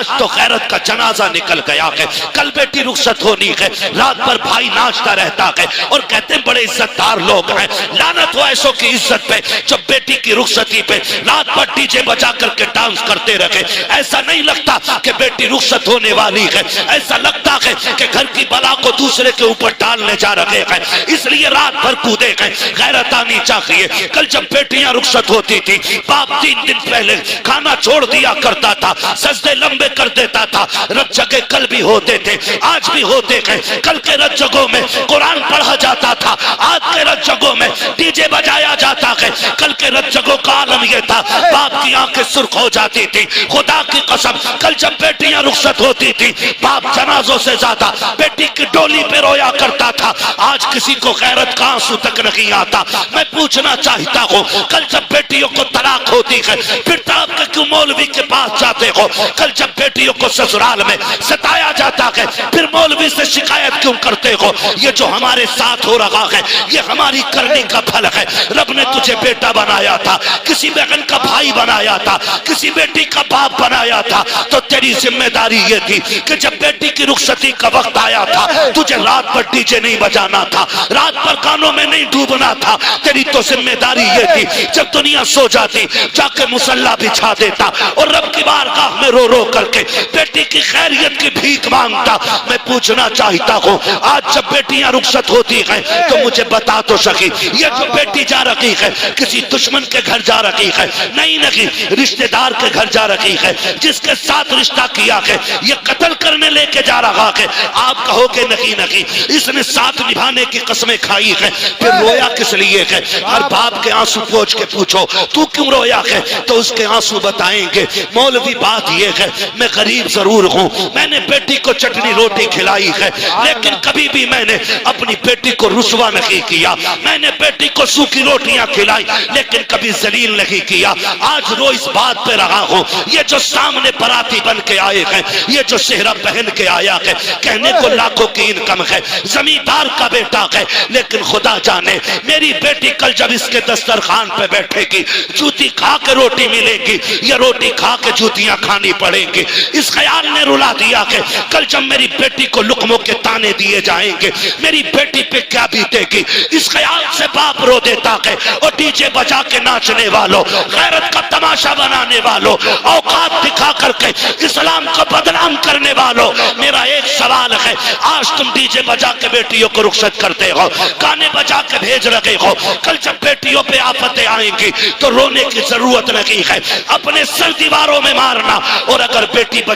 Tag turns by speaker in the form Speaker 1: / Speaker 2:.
Speaker 1: آج تو غیرت کا جنازہ نکل گیا ہے، کل بیٹی رخصت ہونی ہے، رات بھر بھائی ناچتا رہتا ہے اور کہتے ہیں بڑے عزت دار لوگ ہیں۔ لعنت ہو ایسوں کی عزت پہ جو بیٹی کی رخصتی پہ رات بھر ڈی جے بجا کر کے ڈانس کرتے رہے۔ ایسا نہیں لگتا کہ بیٹی رخصت ہونے والی ہے، ایسا لگتا ہے کہ گھر کی بلا کو دوسرے کے اوپر ڈالنے جا رہے ہیں، اس لیے رات بھر کودے ہیں۔ غیرت آنی چاہیے۔ کل جب بیٹیاں رخصت ہوتی تھی، باپ 3 دن پہلے کھانا چھوڑ دیا کرتا تھا، سجدے لمبے کر دیتا تھا۔ رت جگہ کل بھی ہوتے تھے، آج بھی ہوتے ہیں۔ کل کے رت جگہوں میں قرآن پڑھا جاتا تھا، آج کے رت جگہوں میں ڈی جے بجایا جاتا ہے۔ کل کے رت جگہوں کا عالم یہ تھا، باپ کی آنکھیں سرخ ہو جاتی تھی۔ خدا کی قسم کل جب بیٹیاں رخصت ہوتی تھی، باپ جنازوں سے زیادہ بیٹی کی ڈولی پہ رویا کرتا تھا۔ آج کسی کو غیرت کا آنسو تک نہیں آتا۔ میں پوچھنا چاہتا ہوں، کل جب بیٹیوں کو طلاق ہوتی ہے پھر تڑپ کے کیوں مولوی کے پاس جاتے ہو؟ کل جب بیٹیوں کو سسرال میں ستایا جاتا ہے پھر مولوی سے شکایت کیوں کرتے ہو؟ یہ جو ہمارے ساتھ ہو رہا ہے یہ ہماری کرنے کا پھل ہے۔ رب نے تجھے بیٹا بنایا تھا، کسی بہن کا بھائی بنایا تھا، کسی بیٹی کا باپ بنایا تھا، تو تیری ذمہ داری یہ تھی کہ جب بیٹی کی رخصتی کا وقت آیا تھا تجھے رات بھر ڈی جے نہیں بجانا تھا، رات بھر گانوں میں نہیں ڈوبنا تھا۔ تیری تو ذمہ داری یہ تھی جب دنیا سو جاتی جا کے مصلی بچھا دیتا اور رب کی بارگاہ میں رو رو کر کے بیٹی کی خیریت کی بھیک مانگتا۔ میں پوچھنا چاہتا ہوں، آج جب بیٹیاں رخصت ہوتی ہیں تو مجھے بتا تو سکی، یہ جو بیٹی جا رہی ہے کسی دشمن کے گھر جا رہی ہے؟ نہیں، رشتہ دار کے گھر جا رہی ہے، جس کے ساتھ رشتہ کیا ہے یہ قتل کرنے لے کے جا رہا ہے۔ آپ کہو کہ نہیں، اس نے ساتھ نبھانے کی قسمیں کھائی ہے، پھر رویا کس لیے ہے؟ ہر باپ کے آنسو پوچھ کے پوچھو تو کیوں رویا ہے تو اس کے آنسو بتائیں گے مولوی بات یہ ہے میں غریب ضرور ہوں، میں نے بیٹی کو چٹنی روٹی کھلائی ہے لیکن کبھی بھی میں نے اپنی بیٹی کو رسوا نہیں کیا، میں نے بیٹی کو سوکھی روٹیاں کھلائی لیکن کبھی ذلیل نہیں کیا۔ آج رو اس بات پہ رہا ہوں، یہ جو سامنے براتی بن کے آئے ہیں، یہ جو صحرا پہن کے آیا ہے، کہنے کو لاکھوں کی انکم ہے، زمیندار کا بیٹا ہے، لیکن خدا جانے میری بیٹی کل جب اس کے دسترخوان پہ بیٹھے گی جوتی کھا کے روٹی ملے گی یا روٹی کھا کے جوتیاں کھانی پڑیں گی۔ اس خیال نے رلا دیا کہ کل جب میری بیٹی کو لقموں کے تانے دیے جائیں گے میری بیٹی پہ کیا بیتے گی، اس خیال سے باپ رو دیتا ہے۔ اور ڈی جے بجا کے ناچنے والوں، غیرت کا تماشا بنانے والوں، اوقات دکھا کر کے اسلام کو بدنام کرنے والوں، میرا ایک سوال ہے، آج تم ڈی جے بجا کے بیٹیوں کو رخصت کرتے ہو، گانے بجا کے بھیج رہے ہو، کل جب بیٹیوں پہ آفتیں آئیں گی تو رونے کی ضرورت نہیں ہے، اپنے سر دیواروں میں مارنا، اور اگر بیٹی